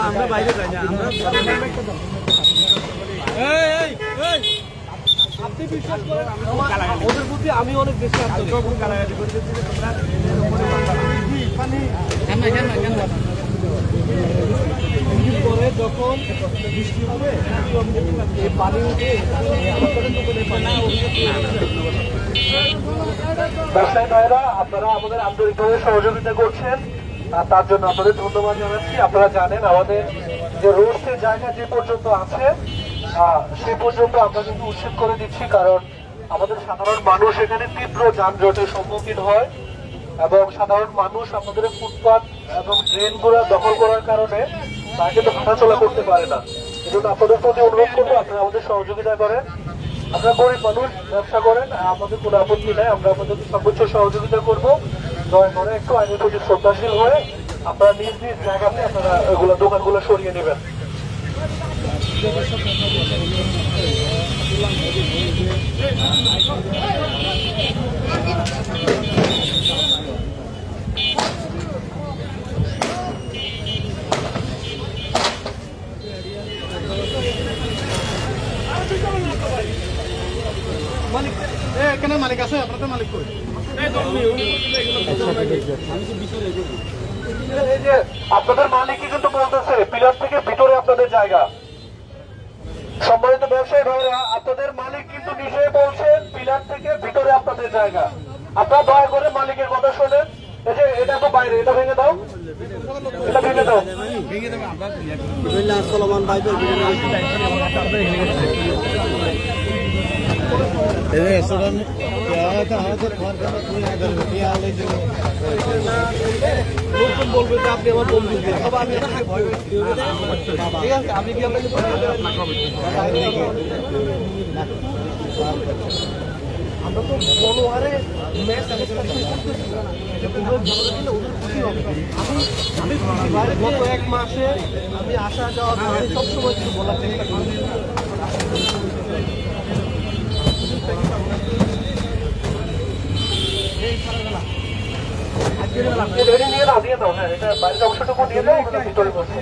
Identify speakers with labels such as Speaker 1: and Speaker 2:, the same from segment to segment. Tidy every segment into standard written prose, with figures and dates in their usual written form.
Speaker 1: আমরা বাইরে যাই না, আমরা আপনি বিশ্বাস করেন ওদের প্রতি আমি অনেক বেশি পরে যখন বৃষ্টি হবে এই পানি উঠে ব্যবসায়ী ভাইরা আপনারা আমাদের আন্তরিকভাবে সহযোগিতা করছেন, তার জন্য আপনাদের ধন্যবাদ জানাচ্ছি। আপনারা জানেন আমাদের যে রোডসের জায়গা যে পর্যন্ত আছে সে পর্যন্ত আমরা কিন্তু উচ্ছেদ করে দিচ্ছি, কারণ আমাদের সাধারণ মানুষ এখানে তীব্র যানজটের সম্মুখীন হয় এবং সাধারণ মানুষ আমাদের ফুটপাত এবং ড্রেনগুলো দখল করার কারণে তা কিন্তু হাঁটাচলা করতে পারে না। এজন্য আপনাদের প্রতি অনুরোধ করবো আপনারা আমাদের সহযোগিতা করেন। আপনারা গরিব মানুষ, ব্যবসা করেন, আমাদের কোনো আপত্তি নেই, আমরা আপনাদের সর্বোচ্চ সহযোগিতা করবো। দয়া করে একটু আইনের প্রতি শ্রদ্ধাশীল হয়ে আপনারা নিজ নিজ জায়গাতে আপনারা এগুলো দোকানগুলো সরিয়ে নেবেন। মালিক এখানে মালিক আছে, আপনাদের মালিক কই? আপনাদের মালিকই কিন্তু বলতেছে পিলার থেকে ভিতরে আপনাদের জায়গা। সম্মানিত ব্যবসায়ী ভাইরা, আপনাদের মালিক কিন্তু নিজেই বলছেন পিলার থেকে ভিতরে আপনাদের জায়গা। আপনারা দয়া করে মালিকের কথা শোনেন। এই যে এটা তো বাইরে, এটা ভেঙে দাও, এটা ভেঙে দাও। লোকজন বলবে যে আপনি আমার বন্ধু, ঠিক আছে? আপনি কি আমরা তো মনোহারে ম্যাচ আমি গত এক মাসে আমি আসা যাওয়া সবসময় কিছু বলার চেষ্টা করি। নিয়ে না দিয়ে দাও, হ্যাঁ এটা বাইরের অংশটুকু দিয়ে দাও, ভিতরে বসে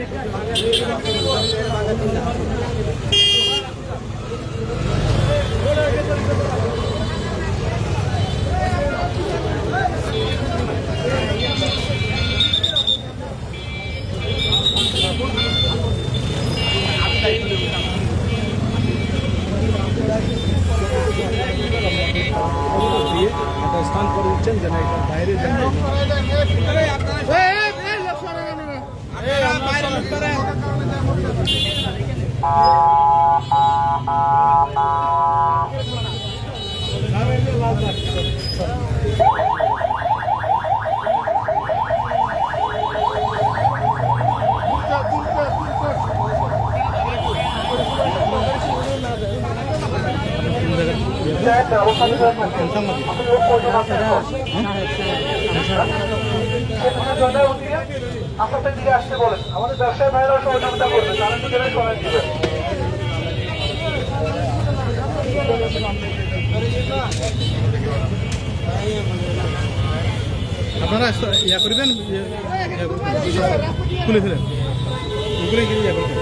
Speaker 1: স্থান করে দিচ্ছেন যেন এটা বাইরে আপনাদের দিকে আসতে বলেন। আমাদের ব্যবসায়ী ভাইরাও সহযোগিতা করবে, তারা নিজেরাই সরাই দিবেন। আপনারা ইয়া করবেন, খুলে ফেলেন ওগুলো ইয়া করবেন।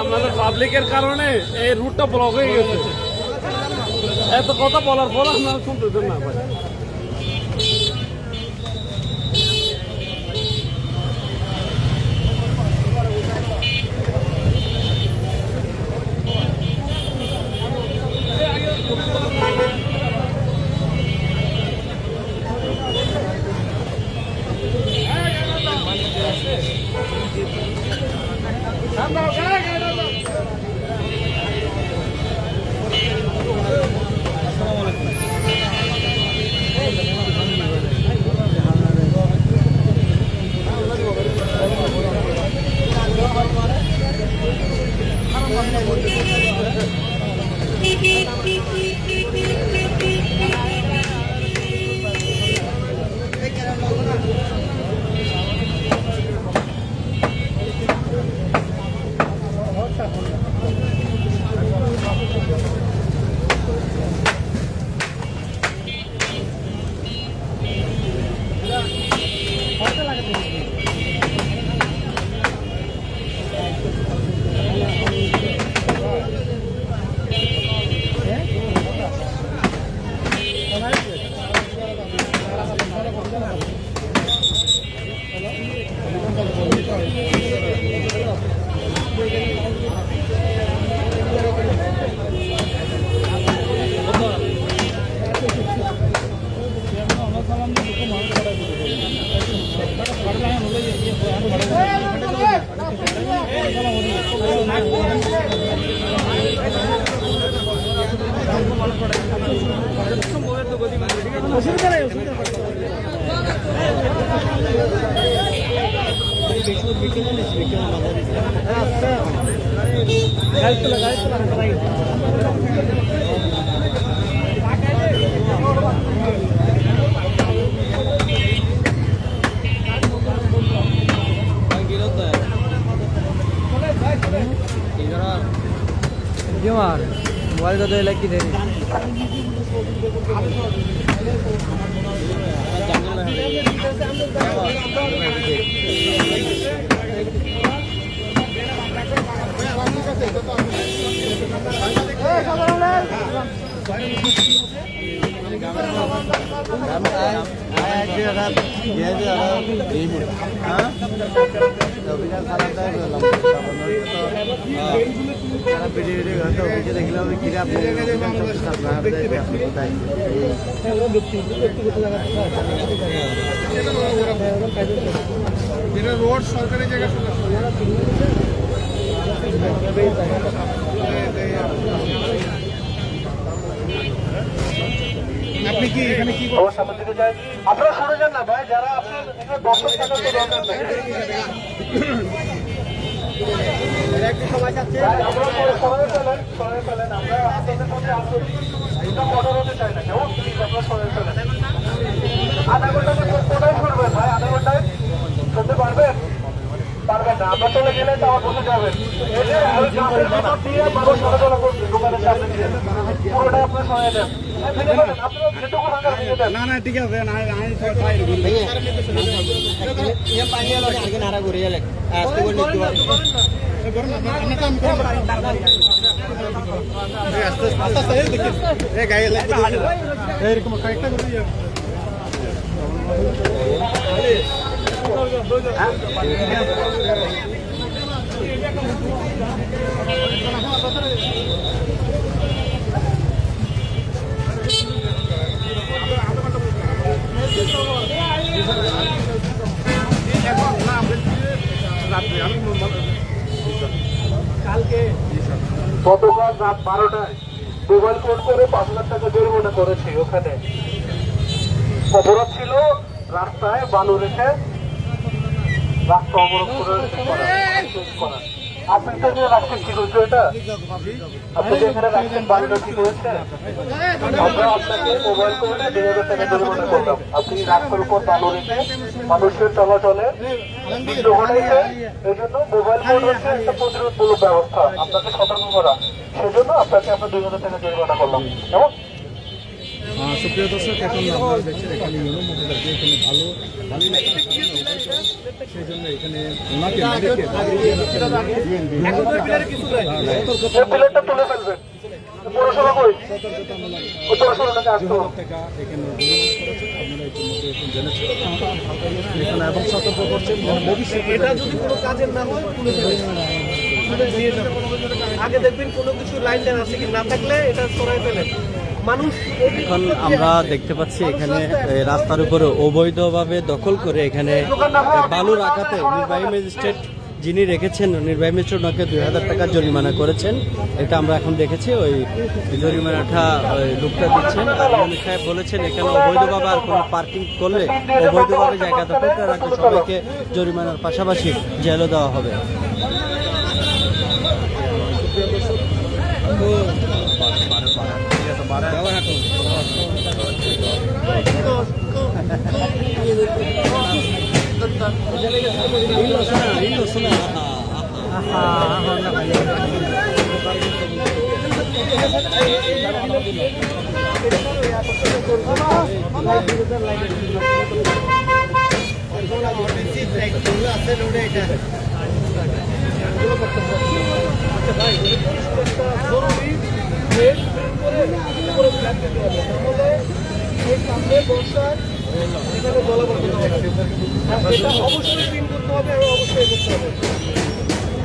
Speaker 1: আপনাদের পাবলিকের কারণে এই রুটটা ব্লক হয়ে গেছে। এত কথা বলার পর আপনারা শুনতেছেন না ভাই। No,
Speaker 2: मोबाइल का तो लगी दे
Speaker 1: रोड सरकारी जगह আপনি কি এখানে কি আমার সামনে থেকে যায় আপনারা শুনে যান না ভাই যারা আপনার এখানে দর্শক থাকার তো দরকার নাই একটু সময় যাচ্ছে আমরা সময় ফেলেন আমরা আপনাদের মধ্যে আন্তরিক এটা কঠোর হতে চাই না কেমন প্লিজ আপনারা সময় ফেলেন আধা ঘন্টা কোথায় শুনবেন ভাই আধা ঘন্টায় শুনতে পারবেন পারবেন না আমরা চলে গেলে তো আমার বসে যাবেন এই যে ভিতর দিয়ে মানুষ চলাচলা করছে দোকানের সামনে দিয়ে পুরোটাই আপনার সময় দেন না না ঠিক আছে এরকম কয়েকটা করে গতকাল রাত 12টায় মোবাইল ফোন করে 5 লাখ টাকা জরিমানা করেছে। ওখানে অপরাধ ছিল রাস্তায় বালু রেখে রাস্তা অবরোধ করা। আপনি তো যে রাখছেন কি করছো এটা আপনি যে এখানে রাখছেন বালুটা কি করেছে আমরা আপনাকে মোবাইল করে 2000 টাকা জরিমানা করলাম। আপনি রাস্তার উপর বালু রেখে মানুষের চলাচলে বিঘ্ন ঘটাইছে। এই জন্য মোবাইল ফোন হচ্ছে একটা প্রতিরোধমূলক ব্যবস্থা, আপনাকে সতর্ক করা। সেজন্য আপনাকে আমরা 2000 টাকা জরিমানা করলাম। কেমন
Speaker 3: সুপ্রিয় দর্শক, এখন আপনারা দেখছেন এখানে ইউনো মহোদয়কে এখানে ভালো সেই জন্য এখানে ওনাকে
Speaker 1: তুলে ফেলবেন পৌরসভা কই পৌরসভাটাকে আসতে
Speaker 3: টাকা এখানে করেছেন। আপনারা ইতিমধ্যে এখন জেনেছেন এখানে এবং সতর্ক করছেন ভবিষ্যতে
Speaker 2: এটা যদি কোনো কাজের না হয় আগে দেখবেন কোনো কিছু লাইন টাইন আছে কি না থাকলে এটা সরাই ফেলেন। এখন আমরা দেখতে পাচ্ছি এখানে রাস্তার উপরে অবৈধভাবে দখল করে এখানে বালু রাখাতে নির্বাহী ম্যাজিস্ট্রেট যিনি রেখেছেন, নির্বাহী ম্যাজিস্ট্রেট ওনাকে 2000 টাকা জরিমানা করেছেন। এটা আমরা এখন দেখেছি, ওই জরিমানাটা লোকটা দিচ্ছেন। উনি সাহেব বলেছেন এখানে অবৈধভাবে আর কোনো পার্কিং করলে অবৈধভাবে জায়গা দখল করে রাখলে সবাইকে জরিমানার পাশাপাশি জেলও দেওয়া হবে।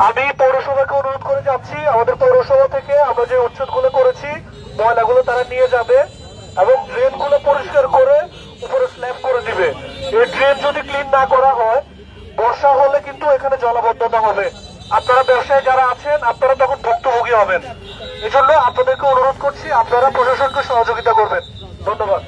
Speaker 1: আমি পৌরসভাকে অনুরোধ করে যাচ্ছি, আমাদের পৌরসভা থেকে আমরা যে উচ্ছেদগুলো করেছি ময়লাগুলো তারা নিয়ে যাবে এবং ড্রেনগুলো পরিষ্কার করে উপরে স্ল্যাব করে দিবে। এই ড্রেন যদি ক্লিন না করা হয় বর্ষা হলে কিন্তু এখানে জলাবদ্ধতা হবে, আপনারা ব্যবসায়ী যারা আছেন আপনারা তখন ভুক্তভোগী হবেন। এই জন্য আপনাদেরকে অনুরোধ করছি আপনারা প্রশাসনকে সহযোগিতা করবেন। ধন্যবাদ।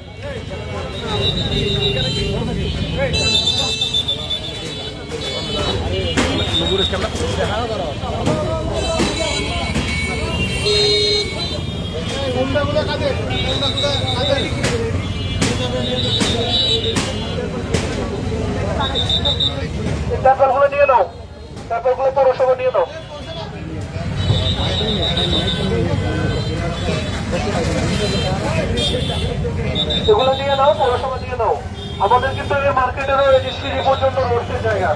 Speaker 1: পেপারগুলো নিয়ে নাও, পেপারগুলো পৌরসভা নিয়ে নাও। এগুলো নিয়ে নাও, পৌরসভা নিয়ে নাও। আমাদের কিন্তু এই মার্কেটেরও এই যে সিঁড়ি পর্যন্ত রোডের জায়গা।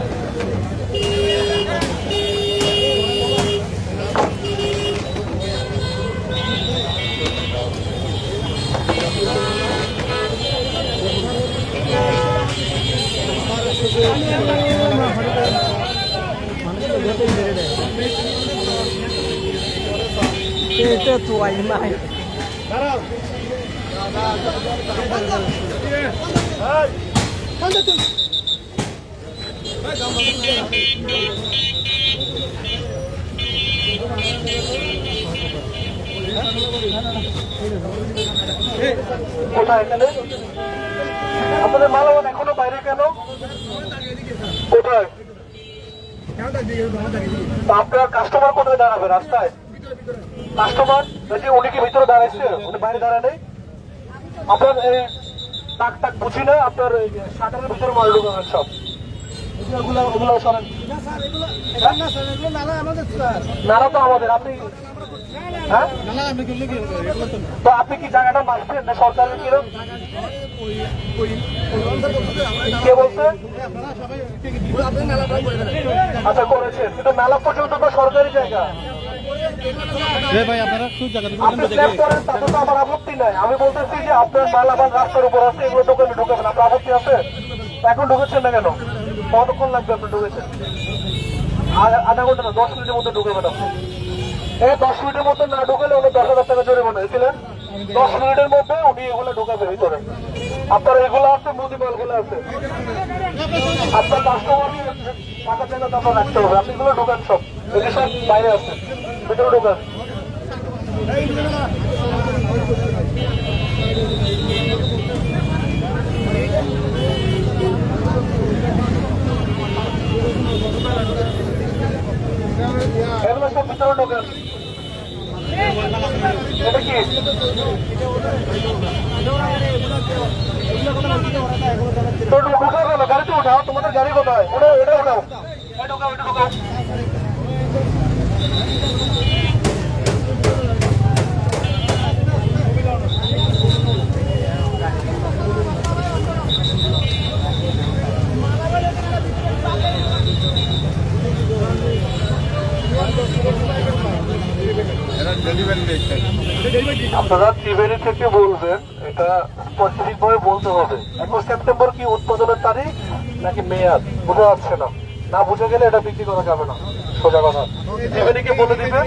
Speaker 2: এটা তো আই নাই
Speaker 1: কোথায় এখানে আপনাদের মালামাল এখনো বাইরে কেন? কোথায়? আপনার কাস্টমার কোথায় দাঁড়াবে? রাস্তায় কাস্টমার উনি কি ভিতরে দাঁড়াইছে? উনি বাইরে দাঁড়ায় নেই? আপনার এই টাক টাক বুঝি না, আপনার শাটারের ভিতরে মাল ঢুকাবেন সব। নালা তো আমাদের, আপনি হ্যাঁ তো আপনি কি জায়গাটা মানছেন না সরকারের কিরম? কে বলছে? আচ্ছা করেছেন, কিন্তু মেলা পর্যন্ত তো সরকারি জায়গা। আপনি স্ল্যাব করেন তাতে তো আমার আপত্তি নাই। আমি বলতেছি যে আপনার মালামাল রাস্তার উপর আছে, এগুলো দোকানে ঢুকাবেন, আপনার আপত্তি আছে? এখন ঢুকেছেন না কেন? কতক্ষণ লাগবে আপনি ঢুকেছেন? আধা ঘন্টা না, 10 মিনিটের মধ্যে ঢুকাবেন আপনি। এই 10 মিনিটের মধ্যে না ঢুকালে উনি 10,000 টাকা জরিমানা হয়েছিলেন। 10 মিনিটের মধ্যে উনি এগুলো ঢুকাবে ভিতরে। আপনার এগুলো আছে, মুদি মালগুলো আছে, আপনার কাস্টমার টাকা টাকা তো আপনার রাখতে হবে। আপনি এগুলো ঢুকান সব, এগুলো সব বাইরে আছে, ভিতরে ঢুকান। এগুলো সব ভিতরে ঢোকেন। এটা কি ঢুকাবে না? গাড়িতে উঠাও, তোমাদের গাড়ি কোথায়? ওটা এটা উঠাও, এটা ঢুকাও, এটা ঢুকাও। আপনারা ত্রিবেণী থেকে বলবেন, এটা স্পেসিফিক ভাবে বলতে হবে। 21 সেপ্টেম্বর কি উৎপাদনের তারিখ নাকি মেয়াদ বোঝা যাচ্ছে না, না বুঝে গেলে এটা বিক্রি করা যাবে না। সোজা কথা, ত্রিবেণীকে বলে দিবেন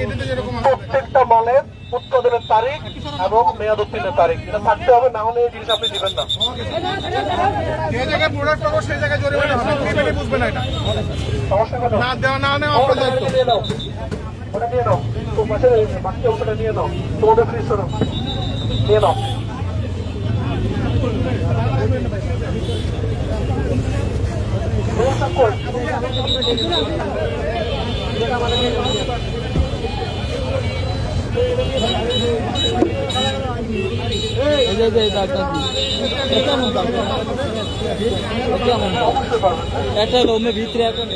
Speaker 1: প্রত্যেকটা মালের উৎপাদনের তারিখ এবং মেয়াদ উত্তীর্ণের তারিখ, এটা থাকতে হবে, না হলে এই জিনিস আপনি দিবেন না। সমস্যা কেন? নিয়ে নাও, ওটা নিয়ে নাও, পাশে বাকি অংশটা নিয়ে নাও, তোমাদের ফ্রিজ নিয়ে নাও। অবশ্যই পারবেন।
Speaker 2: একটা রুমের ভিতরে এখন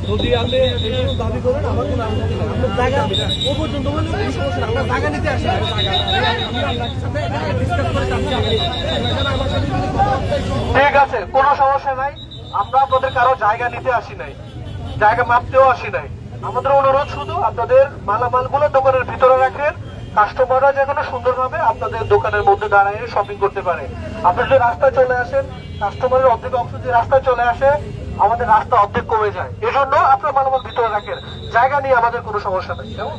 Speaker 3: যদি আপনি দাবি করেন আমার কোনো আপত্তি নেই। আপনার জায়গা ও পর্যন্ত হলে কোনো সমস্যা নেই। আমরা জায়গা নিতে আসি না।
Speaker 1: ঠিক আছে, কোনো সমস্যা নাই। আমরা আপনাদের কারো জায়গা নিতে আসি নাই, জায়গা মাপতেও আসি নাই। আমাদের অনুরোধ শুধু আপনাদের মালামালগুলো দোকানের ভিতরে রাখেন, কাস্টমাররা যেন সুন্দরভাবে আপনাদের দোকানের মধ্যে দাঁড়িয়ে শপিং করতে পারে। আপনি যদি রাস্তায় চলে আসেন, কাস্টমারের অর্ধেক অংশ যদি রাস্তায় চলে আসে, আমাদের রাস্তা অর্ধেক কমে যায়। এজন্য আপনার মালামাল ভিতরে রাখেন, জায়গা নিয়ে আমাদের কোনো সমস্যা নেই। কেমন?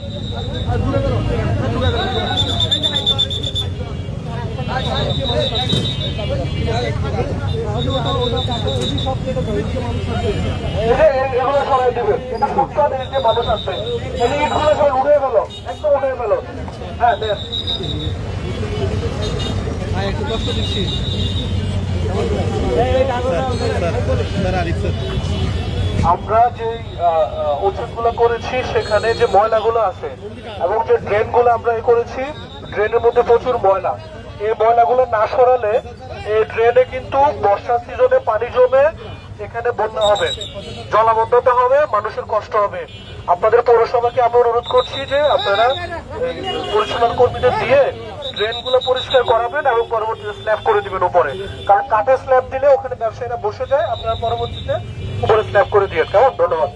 Speaker 1: এগুলো সরাই দেবেন, এটা ফুটপাতে যে মানুষ আছে ইটগুলো সব উঠে গেল, একদম উঠে গেল। হ্যাঁ দেন,
Speaker 3: একটু কষ্ট দিচ্ছি।
Speaker 1: আমরা যে ওষুধগুলো করেছি সেখানে যে ময়লাগুলো আছে এবং যে ড্রেনগুলো আমরা করেছি, ড্রেনের মধ্যে প্রচুর ময়লা। এই ময়লাগুলো না সরালে এই ড্রেনে কিন্তু বর্ষা সিজনে পানি জমে এখানে বন্যা হবে, জলাবদ্ধতা হবে, মানুষের কষ্ট হবে। আপনাদের পৌরসভাকে আমরা অনুরোধ করছি যে আপনারা পরিচ্ছন্ন কর্মীদের দিয়ে ড্রেনগুলো পরিষ্কার করাবেন এবং পরবর্তীতে স্ল্যাব করে দিবেন উপরে, কারণ কাঠের স্ল্যাব দিলে ওখানে ব্যবসায়ীরা বসে যায়। আপনারা পরবর্তীতে উপরে স্ল্যাব করে দিয়ে। কেমন? ধন্যবাদ।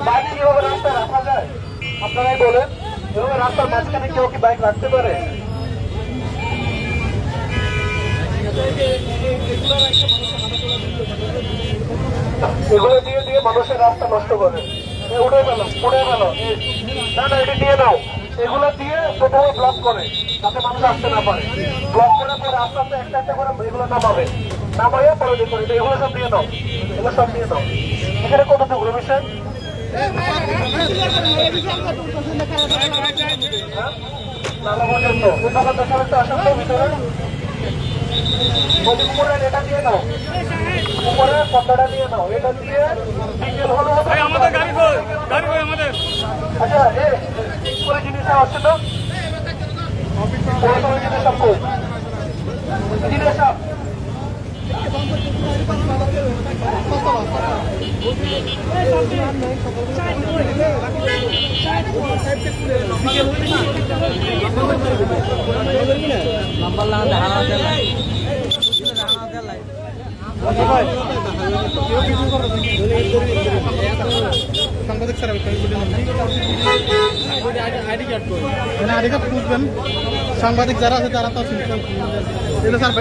Speaker 1: বাইক কিভাবে রাস্তায় রাখা যায় আপনারাই বলেন? এভাবে রাস্তার মাঝখানে কেউ কি বাইক রাখতে পারে? এগুলো দিয়ে দিয়ে মানুষের রাস্তা নষ্ট করে। উঠে গেল, উঠে গেল। না না, এটা নিয়ে নাও। এগুলো দিয়ে প্রথমে ব্লক করে যাতে মানুষ আসতে না পারে। ব্লক করার পরে আস্তে আস্তে একটা একটা করে এগুলো নামাবে, নামাইয়া পরে দিয়ে করে এগুলো সব নিয়ে নাও, এগুলো সব নিয়ে নাও। এখানে কতটুকু বিষয় নালা পর্যন্ত দোকান দোকানে আসেন তো ভিতরে। উপরে এটা দিয়ে নাও, উপরে পর্দাটা নিয়ে নাও, এটা দিয়ে বিকেল হলো আমাদের গাড়ি আমাদের। আচ্ছা করে জিনিস আসছে তো জিনিস সব কই জিনিস সব
Speaker 2: নাম্বার লাগা
Speaker 3: সাংবাদিক স্যার আইডি কার্ড বুঝবেন, সাংবাদিক যারা আছে তারা তো স্যার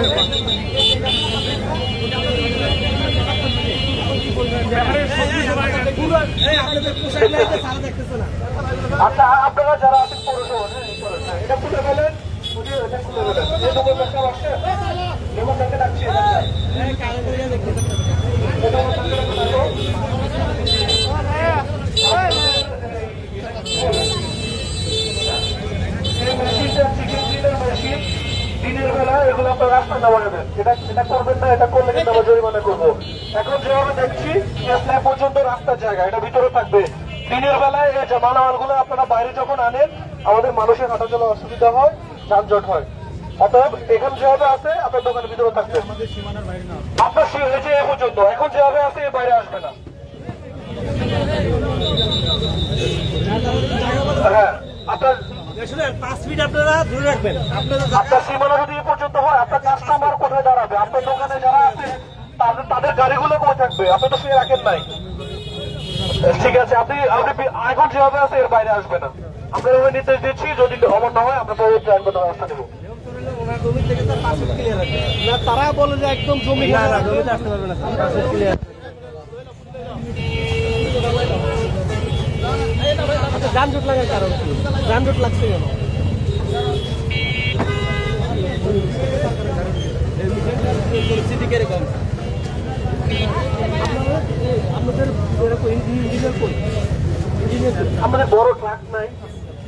Speaker 1: আচ্ছা, আপনারা যারা আছেন পৌরসভা এটা খুলে ফেলেন, এটা খুলে ফেলেন। এই দোকান ব্যবসা আসছে, দোকানদারকে ডাকছি। দিনের বেলা এগুলো আপনার রাস্তা নামাবেন, এটা করবেন না। এটা করলে কিন্তু আমরা জরিমানা করবো। এখন যেভাবে দেখছি পর্যন্ত রাস্তার জায়গা, এটা ভিতরে থাকবে। দিনের বেলায় এই মালামালগুলো আপনারা বাইরে যখন আনেন, আমাদের মানুষের হাঁটা চলা অসুবিধা হয়, যানজট হয়। অতএব এখানে যেভাবে আছে আপনার দোকানের ভিতরে থাকবে, আপনার এই যে এ পর্যন্ত এখন যেভাবে আছে এর বাইরে আসবে না। হ্যাঁ, আপনার
Speaker 2: 5 ফিট আপনারা ধরে রাখবেন।
Speaker 1: আপনার সীমানা যদি এ পর্যন্ত হয়, আপনার কাস্টমার কোথায় দাঁড়াবে? আপনার দোকানে যারা আছে তাদের গাড়িগুলো কোথায় থাকবে? আপনি তো সে রাখেন নাই। ঠিক আছে, আপনি এখন যেভাবে আছে এর বাইরে আসবে না। আমরা এভাবে নির্দেশ দিচ্ছি, যদি অমন না হয় আমরা পরবর্তী আইনগত ব্যবস্থা নেব।
Speaker 2: না তারা বলে যে একদম জমি জমিতে আসতে পারবে না, 5 ফিট ক্লিয়ার। আচ্ছা, যানজট লাগার কারণ কি? যানজট লাগছে কেন? পরিস্থিতি কিরকম? আপনাদের ইঞ্জিনিয়ার কই?
Speaker 1: আমাদের বড় ট্রাক নাই,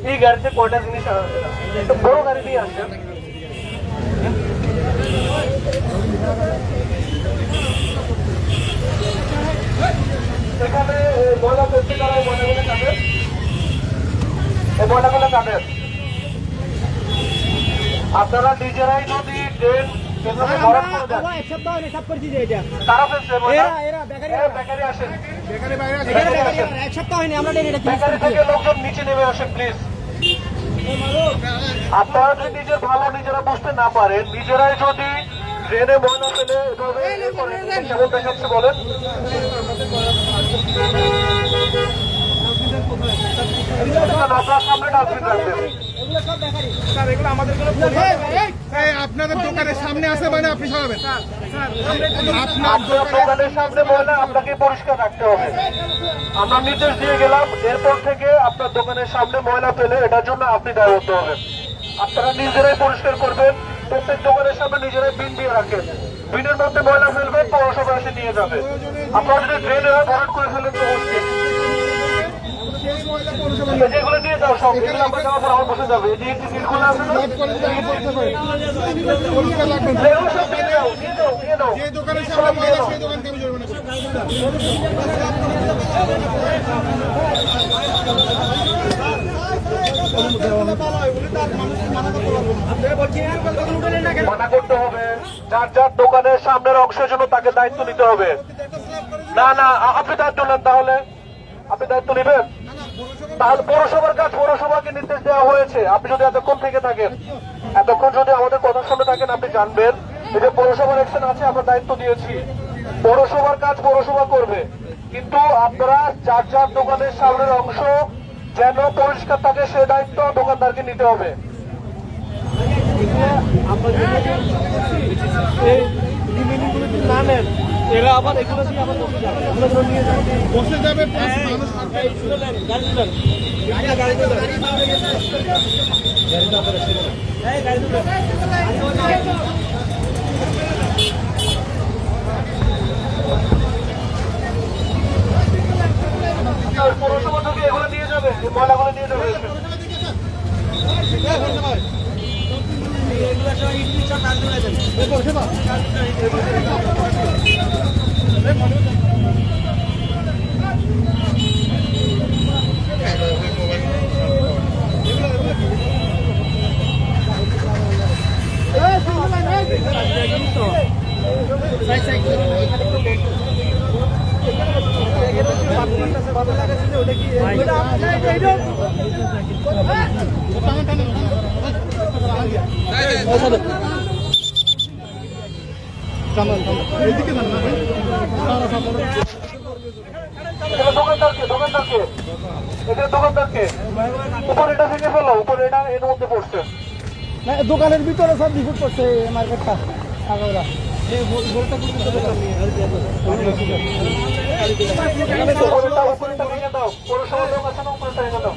Speaker 1: এই গাড়িতে কয়টা জিনিস আছে? একটা বড় গাড়ি দিয়ে আসেন। এখানে ময়লা ফেলতে তারা এই ময়লাগুলো কাটে, এই ময়লাগুলো কাটে। আপনারা নিজেরাই যদি ড্রেন তারা ফেলছে ময়লা, বেকারি আসেন, বেকারি থেকে লোকজন নিচে নেমে আসেন প্লিজ। আপনারা যদি নিজের ভালো নিজেরা বুঝতে না পারেন, নিজেরাই যদি ট্রেনে ময়লা ফেলে কেমন দেখাচ্ছে বলেন? আপনার সামনে ডাস্টবিন রাখবেন।
Speaker 3: আপনাদের দোকানের সামনে আছে মানে আপনি সরাবেন।
Speaker 1: আপনার দোকানের সামনে ময়লা আপনাকে পরিষ্কার রাখতে হবে। আমরা নির্দেশ দিয়ে গেলাম, এরপর থেকে আপনার দোকানের সামনে ময়লা ফেলে এটার জন্য আপনি দায়বদ্ধ হবেন। আপনারা নিজেরাই পরিষ্কার করবেন, প্রত্যেক দোকানের সামনে নিজেরাই বিন দিয়ে রাখেন। বিনের মধ্যে ময়লা ফেলবেন, পৌরসভা এসে নিয়ে যাবে। আপনারা যদি ড্রেনে ভরাট করে ফেলেন তো মুশকিল। যেগুলো দিয়ে যাও সব, এগুলো আমরা যাওয়ার পর আমার বসে যাবে। এই যে সিটগুলো আছে না, এগুলো সব দিয়ে দাও, দিয়ে দাও।
Speaker 3: যে দোকানের সামনে ময়লা সেই দোকানকে আমি জরিমানা
Speaker 1: মানা করতে হবে। যার যার দোকানের সামনের অংশের জন্য তাকে দায়িত্ব নিতে হবে। না না, আপনি দায়িত্ব নেন, তাহলে আপনি দায়িত্ব নেবেন। তাহলে পৌরসভার কাজ, পৌরসভাকে নির্দেশ দেওয়া হয়েছে। আপনি যদি এতক্ষণ থেকে থাকেন, এতক্ষণ যদি আমাদের কথা শুনে থাকেন, আপনি জানবেন এই যে পৌরসভার অ্যাকশন আছে, আমরা দায়িত্ব দিয়েছি। পৌরসভার কাজ পৌরসভা করবে, কিন্তু আপনারা যার যার দোকানের সামনের অংশ যেন পরিষ্কার থাকে সে দায়িত্ব দোকানদারকে নিতে হবে।
Speaker 2: না নেন, এরা আবার এগুলো দিয়ে আবার নিয়ে যাবে,
Speaker 3: বসে যাবে
Speaker 1: পৌরসভা থেকে এগুলো নিয়ে যাবে, ময়লাগুলো নিয়ে যাবে। দোকানদারকে উপরে এটা ভেঙে ফেলো, উপরে এটা এর মধ্যে পড়ছে।
Speaker 3: দোকানের ভিতরে সব বিপুট করছে মার্কেটটা আগাওরা
Speaker 1: উপরেটা ভেঙে দাও, পৌরসভার লোক আছে না, উপরেটা ভেঙে দাও।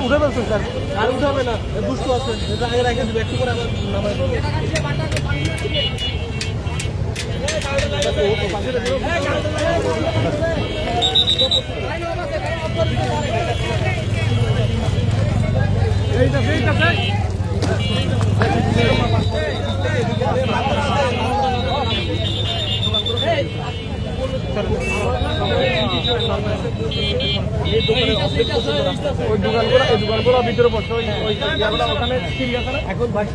Speaker 2: উঠে বলছেন স্যার, আর উঠে হবে না, দুষ্ট আছে, আগে রেখে দেবে, একটু করে আবার নামাই এইটা
Speaker 3: ওই দোকানগুলো ভিতরে পড়ছে ওই ওখানে ঠিক আছে না এখন ভাই